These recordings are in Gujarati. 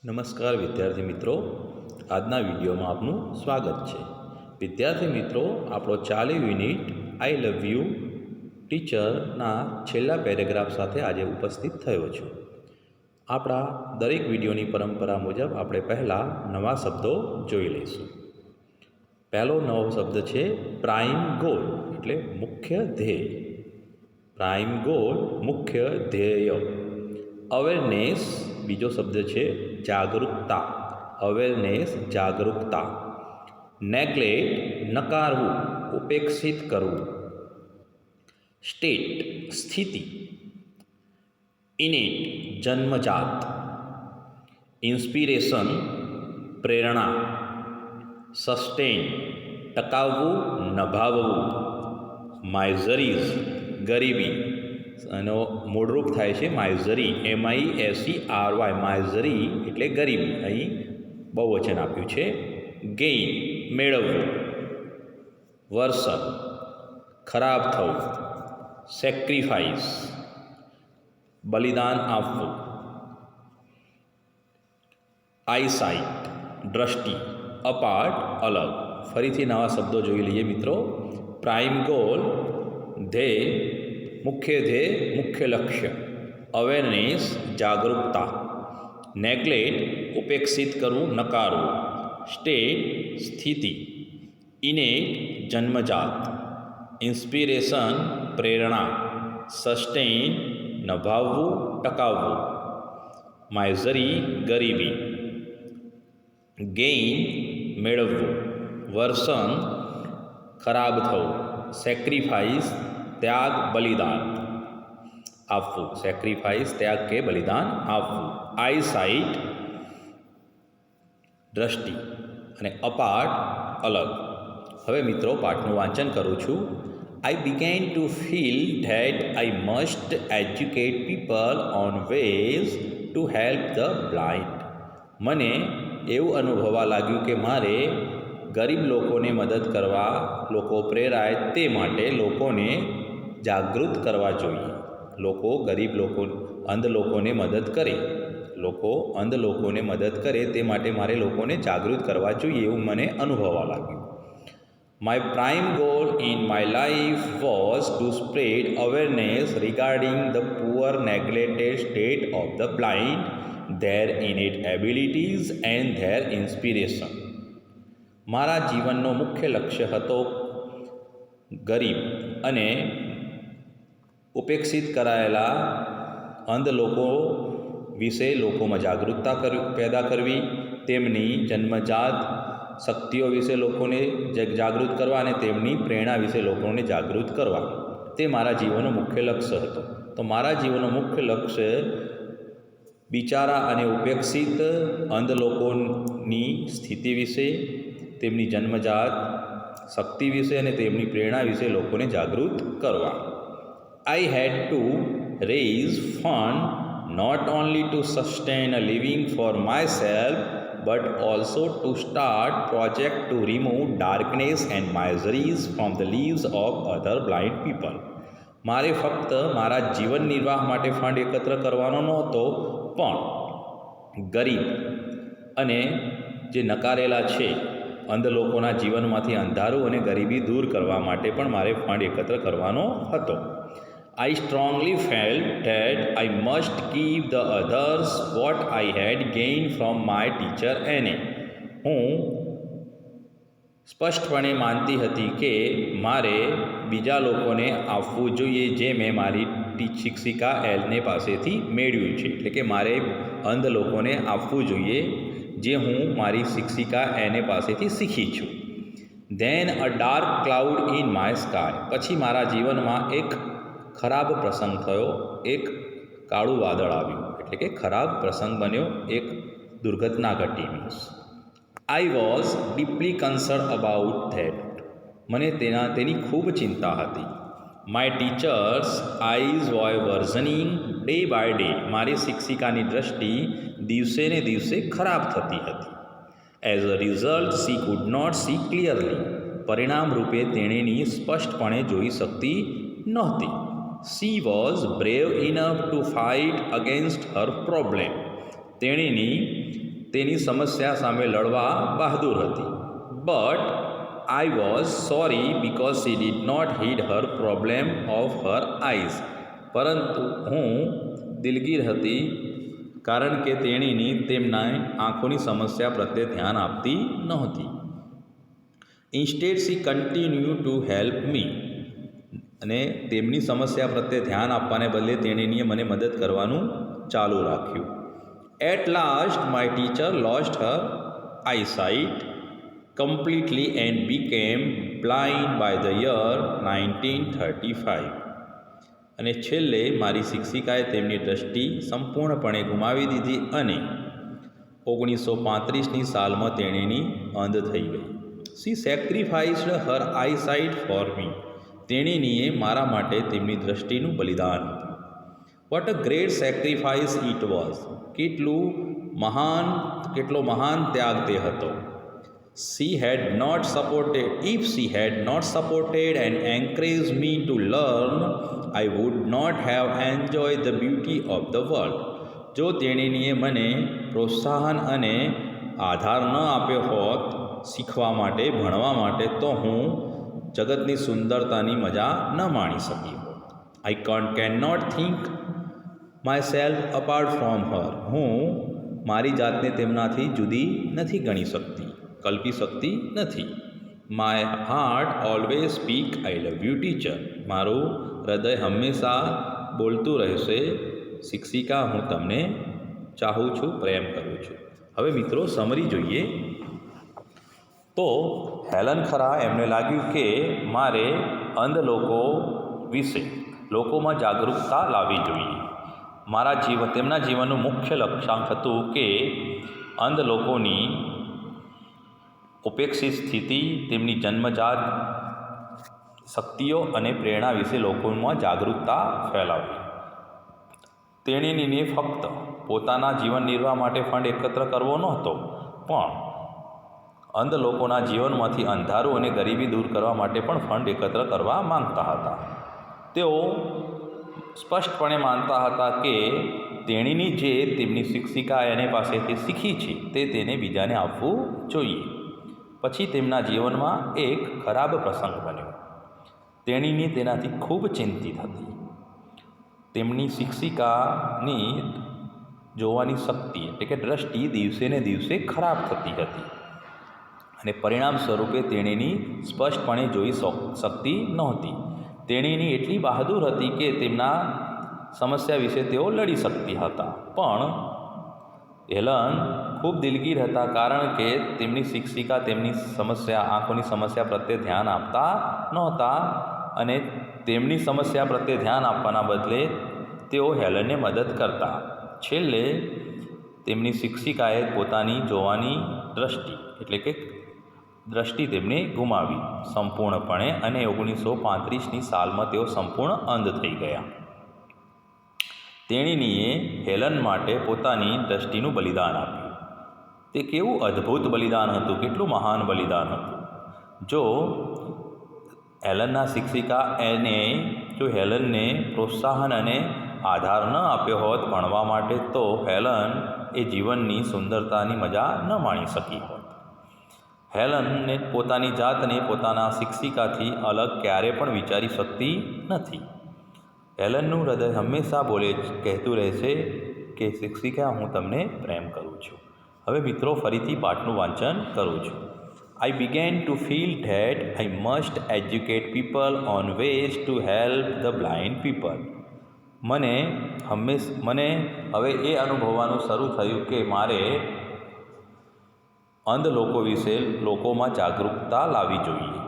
નમસ્કાર વિદ્યાર્થી મિત્રો, આજના વિડીયોમાં આપનું સ્વાગત છે. વિદ્યાર્થી મિત્રો, આપણો ચાલુ યુનિટ આઈ લવ યુ ટીચરના છેલ્લા પેરેગ્રાફ સાથે આજે ઉપસ્થિત થયો છું. આપણા દરેક વિડીયોની પરંપરા મુજબ આપણે પહેલાં નવા શબ્દો જોઈ લઈશું. પહેલો નવો શબ્દ છે પ્રાઇમ ગોલ, એટલે મુખ્ય ધ્યેય. પ્રાઇમ ગોલ, મુખ્ય ધ્યેય. અવેરનેસ, બીજો શબ્દ છે જાગૃતતા. અવેરનેસ, જાગૃતતા. નેગ્લેક્ટ, નકારવું, ઉપેક્ષિત કરવું. સ્ટેટ, સ્થિતિ. ઇનેટ, જન્મજાત. ઇન્સ્પિરેશન, પ્રેરણા. સસ્ટેન, ટકાવવું, નભાવવું. માઇઝરીઝ, ગરીબી. એનો મૂળરૂપ થાય છે માઇઝરી, MISERY. માઇઝરી એટલે ગરીબી. અહીં બહુવચન આપ્યું છે. ગેઇન, મેળવવું. વર્સન, ખરાબ થવું. સેક્રિફાઈસ, બલિદાન આપવું. આઈસાઇટ, દ્રષ્ટિ. અપાર્ટ, અલગ. ફરીથી નવા શબ્દો જોઈ લઈએ મિત્રો. પ્રાઇમ ગોલ, ધ્યેય, મુખ્ય ધ્યેય, મુખ્ય લક્ષ્ય. અવેરનેસ, જાગૃતતા. નેગ્લેક્ટ, ઉપેક્ષિત કરવું, નકારવું. સ્ટેટ, સ્થિતિ. ઇનેટ, જન્મજાત. ઇન્સ્પિરેશન, પ્રેરણા. સસ્ટેઇન, નભાવવું, ટકાવવું. માઇઝરી, ગરીબી. ગેઇન, મેળવવું. વર્સન, ખરાબ થવું. સેક્રિફાઈસ, ત્યાગ, બલિદાન આપવું. સેક્રિફાઈસ, ત્યાગ કે બલિદાન આપવું. આઈસાઇટ, દ્રષ્ટિ. અને અપાર્ટ, અલગ. હવે મિત્રો પાઠનું વાંચન કરું છું. I began to feel that I must educate people on ways to help the blind. મને એવું અનુભવવા લાગ્યું કે મારે ગરીબ લોકોને મદદ કરવા, લોકો પ્રેરાય તે માટે લોકોને જાગૃત કરવા જોઈએ. લોકો ગરીબ લોકો, અંધ લોકોને મદદ કરે, લોકો અંધ લોકોને મદદ કરે તે માટે મારે લોકોને જાગૃત કરવા જોઈએ એવું મને અનુભવવા લાગ્યું. My prime goal in my life was to spread awareness regarding the poor, neglected state of the blind, their innate abilities and their inspiration. મારા જીવનનો મુખ્ય લક્ષ્ય હતો ગરીબ અને ઉપેક્ષિત કરાયેલા અંધ લોકો વિશે લોકોમાં જાગૃતતા પેદા કરવી, તેમની જન્મજાત શક્તિઓ વિશે લોકોને જાગૃત કરવા અને તેમની પ્રેરણા વિશે લોકોને જાગૃત કરવા. તે મારા જીવનનો મુખ્ય લક્ષ્ય હતો. તો મારા જીવનનો મુખ્ય લક્ષ્ય બિચારા અને ઉપેક્ષિત અંધ લોકોની સ્થિતિ વિશે, તેમની જન્મજાત શક્તિ વિશે અને તેમની પ્રેરણા વિશે લોકોને જાગૃત કરવા. I had to raise fund not only to sustain a living for myself but also to start project to remove darkness and miseries from the lives of other blind people. મારે ફક્ત મારા જીવન નિર્વાહ માટે ફંડ એકત્ર કરવાનો નહોતો, પણ ગરીબ અને જે નકારેલા છે અંધ લોકોના જીવનમાંથી અંધારું અને ગરીબી દૂર કરવા માટે પણ મારે ફંડ એકત્ર કરવાનો હતો. I strongly felt that I must give the others what I had gained from my teacher Anne. હું સ્પષ્ટપણે માનતી હતી કે મારે બીજા લોકોને આપવું જોઈએ જે મેં મારી શિક્ષિકા એલને પાસેથી મેળવ્યું છે. એટલે કે મારે અંધ લોકોને આપવું જોઈએ જે હું મારી શિક્ષિકા એને પાસેથી શીખી છું. Then a dark cloud in my sky. પછી મારા જીવનમાં એક ખરાબ પ્રસંગ થયો, એક કાળું વાદળ આવ્યું. એટલે કે ખરાબ પ્રસંગ બન્યો, એક દુર્ઘટના ઘટી. Means I was deeply concerned about that. મને તેની ખૂબ ચિંતા હતી. My teacher's eyes were worsening day by day. મારી શિક્ષિકાની દ્રષ્ટિ દિવસે ને દિવસે ખરાબ થતી હતી. As a result, she could not see clearly. પરિણામ રૂપે તેણીની સ્પષ્ટપણે જોઈ શકતી નહોતી. She was brave enough to fight against her problem. તેણીની તેની સમસ્યા સામે લડવા બહાદુર હતી. But I was sorry because she did not heed her problem of her eyes. પરંતુ હું દિલગીર હતી કારણ કે તેણીની તેમના આંખોની સમસ્યા પ્રત્યે ધ્યાન આપતી નહોતી. Instead she continue to help me. અને તેમની સમસ્યા પ્રત્યે ધ્યાન આપવાને બદલે તેણીએ મને મદદ કરવાનું ચાલુ રાખ્યું. At last my teacher lost her eyesight completely and became blind by the year 1935. અને છેલ્લે મારી શિક્ષિકાએ તેમની દૃષ્ટિ સંપૂર્ણપણે ગુમાવી દીધી અને 1935ની સાલમાં તેણીની અંધ થઈ ગઈ. શી સેક્રિફાઇસ્ડ હર આઈસાઇટ ફોર મી. તેણીએ મારા માટે તેમની દૃષ્ટિનું બલિદાન આપ્યું. What a great sacrifice it was. કેટલો મહાન ત્યાગ તે હતો. If she had not supported and encouraged me to learn, I would not have enjoyed the beauty of the world. જો તેણીએ મને પ્રોત્સાહન અને આધાર ન આપ્યો હોત શીખવા માટે, ભણવા માટે, તો હું જગતની સુંદરતાની મજા ન માણી શકી હોત. I cannot think myself apart from her. હું મારી જાતને તેમનાથી જુદી નથી ગણી શકતી, કલ્પી શકતી નથી. My heart always speak I love you teacher. મારું હૃદય હંમેશા બોલતું રહેશે, શિક્ષિકા હું તમને ચાહું છું, પ્રેમ કરું છું. હવે મિત્રો સમરી જોઈએ. તો હેલન ખરા એમને લાગ્યું કે મારે અંધ લોકો વિશે લોકોમાં જાગૃતતા લાવવી જોઈએ. તેમના જીવનનું મુખ્ય લક્ષ્યાંક હતું કે અંધ લોકોની ઉપેક્ષિત સ્થિતિ, તેમની જન્મજાત શક્તિઓ અને પ્રેરણા વિશે લોકોમાં જાગૃતતા ફેલાવવી. તેણીને ફક્ત પોતાના જીવન નિર્વાહ માટે ફંડ એકત્ર કરવો નહોતો, પણ અંધ લોકોના જીવનમાંથી અંધારું અને ગરીબી દૂર કરવા માટે પણ ફંડ એકત્ર કરવા માંગતા હતા. તેઓ સ્પષ્ટપણે માનતા હતા કે તેણીની જે તેમની શિક્ષિકા એની પાસેથી શીખી છે તે તેને બીજાને આપવું જોઈએ. પછી તેમના જીવનમાં એક ખરાબ પ્રસંગ બન્યો. તેણીની તેનાથી ખૂબ ચિંતિત હતી. તેમની શિક્ષિકાની જોવાની શક્તિ એટલે કે દૃષ્ટિ દિવસે ને દિવસે ખરાબ થતી હતી અને પરિણામ સ્વરૂપે તેણીની સ્પષ્ટપણે જોઈ શકતી નહોતી. તેણીની એટલી બહાદુર હતી કે તેમના સમસ્યા વિશે તેઓ લડી શકતી હતા, પણ હેલન ખૂબ દિલગીર હતા કારણ કે તેમની શિક્ષિકા તેમની આંખોની સમસ્યા પ્રત્યે ધ્યાન આપતા નહોતા અને તેમની સમસ્યા પ્રત્યે ધ્યાન આપવાના બદલે તેઓ હેલનને મદદ કરતા. છેલ્લે તેમની શિક્ષિકાએ પોતાની જોવાની દ્રષ્ટિ તેમને ગુમાવી સંપૂર્ણપણે અને 1935ની સાલમાં તેઓ સંપૂર્ણ અંધ થઈ ગયા. તેણીએ હેલન માટે પોતાની દ્રષ્ટિનું બલિદાન આપ્યું. તે કેવું અદ્ભુત બલિદાન હતું, કેટલું મહાન બલિદાન હતું. જો હેલનના શિક્ષિકા જો હેલનને પ્રોત્સાહન અને આધાર ન આપ્યો હોત ભણવા માટે, તો હેલન એ જીવનની સુંદરતાની મજા ન માણી શકી હોત. હેલનને પોતાની જાતને પોતાના શિક્ષિકાથી અલગ ક્યારે પણ વિચારી શકતી નથી. હેલનનું હૃદય હંમેશા કહેતું રહેશે કે શિક્ષિકા હું તમને પ્રેમ કરું છું. હવે મિત્રો ફરીથી પાઠનું વાંચન કરું છું. I begin to feel that I must educate people on ways to help the blind people. મને હવે એ અનુભવવાનું શરૂ થયું કે મારે અંધ લોકો વિશે લોકોમાં જાગૃતતા લાવવી જોઈએ,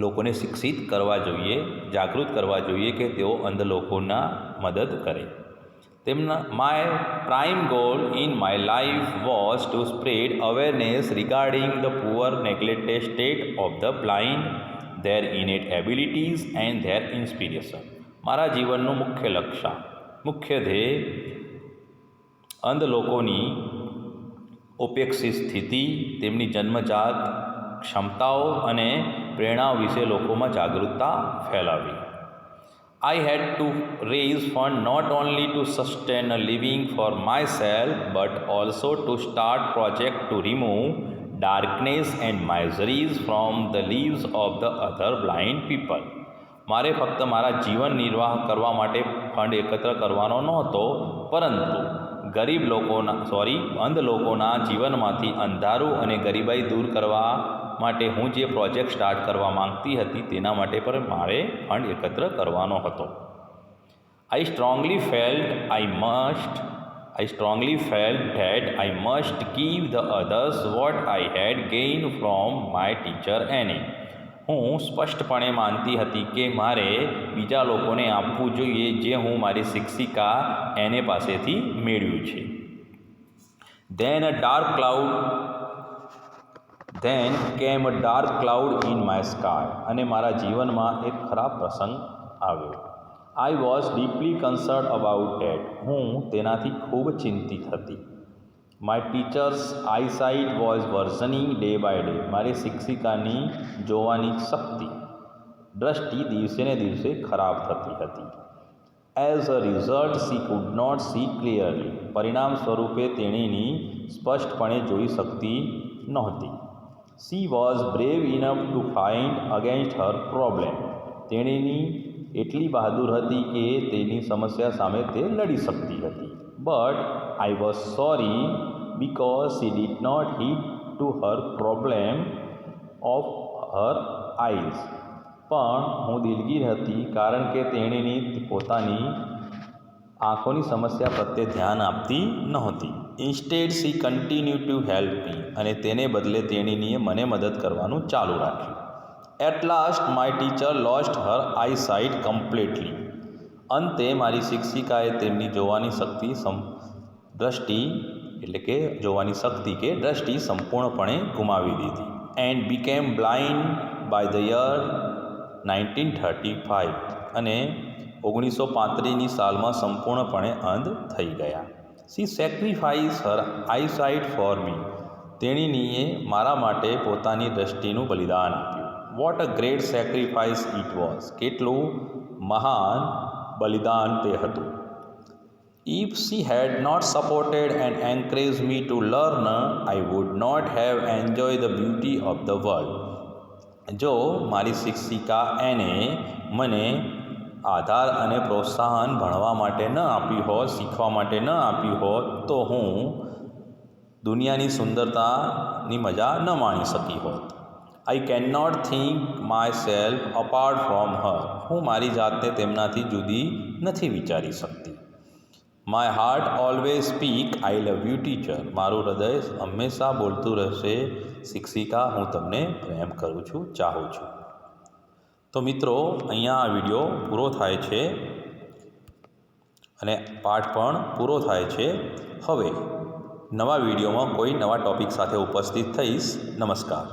લોકોને શિક્ષિત કરવા જોઈએ, જાગૃત કરવા જોઈએ કે તેઓ અંધ લોકોના મદદ કરે. My prime goal in my life was two spread awareness regarding the poor નેગ્લેક્ટેડ state of the blind, there ઇનેટ abilities and there inspiration. મારા જીવનનું મુખ્ય ધ્યેય અંધ લોકોની ઉપેક્ષિત સ્થિતિ, તેમની જન્મજાત ક્ષમતાઓ અને પ્રેરણાઓ વિશે લોકોમાં જાગૃતતા ફેલાવી. I had to raise fund not only to sustain a living for myself but also to start project to remove darkness and miseries from the lives of the other blind people. મારે ફક્ત મારા જીવન નિર્વાહ કરવા માટે ફંડ એકત્ર કરવાનો નહોતો, પરંતુ ગરીબ અંધ લોકોના જીવનમાંથી અંધારું અને ગરીબાઈ દૂર કરવા માટે હું જે પ્રોજેક્ટ સ્ટાર્ટ કરવા માંગતી હતી તેના માટે પણ મારે ફંડ એકત્ર કરવાનો હતો. I strongly felt that I must give the others what I had gained from my teacher Annie. હું સ્પષ્ટપણે માનતી હતી કે મારે બીજા લોકોને આપવું જોઈએ જે હું મારી શિક્ષિકા એને પાસેથી મેળવ્યું છે. Then came a dark cloud in my sky. અને મારા જીવનમાં એક ખરાબ પ્રસંગ આવ્યો. I was deeply concerned about that. હું તેનાથી ખૂબ ચિંતિત હતી. My teacher's eyesight was worsening day by day. મારી શિક્ષિકાની જોવાની દ્રષ્ટિ દિવસે ને દિવસે ખરાબ થતી હતી. As a result, she could not see clearly. પરિણામ સ્વરૂપે તેણીની સ્પષ્ટપણે જોઈ શકતી નહોતી. She was brave enough to fight against her problem. તેણીની એટલી બહાદુર હતી કે તેની સમસ્યા સામે તે લડી શકતી હતી. But I was sorry because she did not heed to her problem of her eyes. પણ હું દિલગીર હતી કારણ કે તેણીની પોતાની આંખોની સમસ્યા પ્રત્યે ધ્યાન આપતી નહોતી. Instead she continued to help me. અને તેને બદલે તેણીએ મને મદદ કરવાનું ચાલુ રાખ્યું. At last my teacher lost her eyesight completely. અંતે મારી શિક્ષિકાએ તેમની જોવાની દ્રષ્ટિ સંપૂર્ણપણે ગુમાવી દીધી. And became blind by the year 1935. અને 1935ની સાલમાં સંપૂર્ણપણે અંધ થઈ ગયા. She sacrificed her eyesight for me. તેણીએ મારા માટે પોતાની દ્રષ્ટિનું બલિદાન આપ્યું. What a great sacrifice it was. કેટલું મહાન બલિદાન તે હતું. If she had not supported and encouraged me to learn, I would not have enjoyed the beauty of the world. જો મારી શિક્ષિકા એને મને આધાર અને પ્રોત્સાહન ભણવા માટે ન આપ્યું હોત, શીખવા માટે ન આપ્યું હોત, તો હું દુનિયાની સુંદરતાની મજા ન માણી શકી હોત. I cannot think myself apart from her. હું મારી જાતને તેમનાથી જુદી નથી વિચારી શકતી. My heart always speak I love you teacher. મારું હૃદય હંમેશા બોલતું રહેશે, શિક્ષિકા હું તમને પ્રેમ કરું છું, ચાહું છું. તો મિત્રો, અહીંયા આ વિડીયો પૂરો થાય છે અને પાઠ પણ પૂરો થાય છે. હવે નવા વિડીયોમાં કોઈ નવા ટૉપિક સાથે ઉપસ્થિત થઈશ. નમસ્કાર.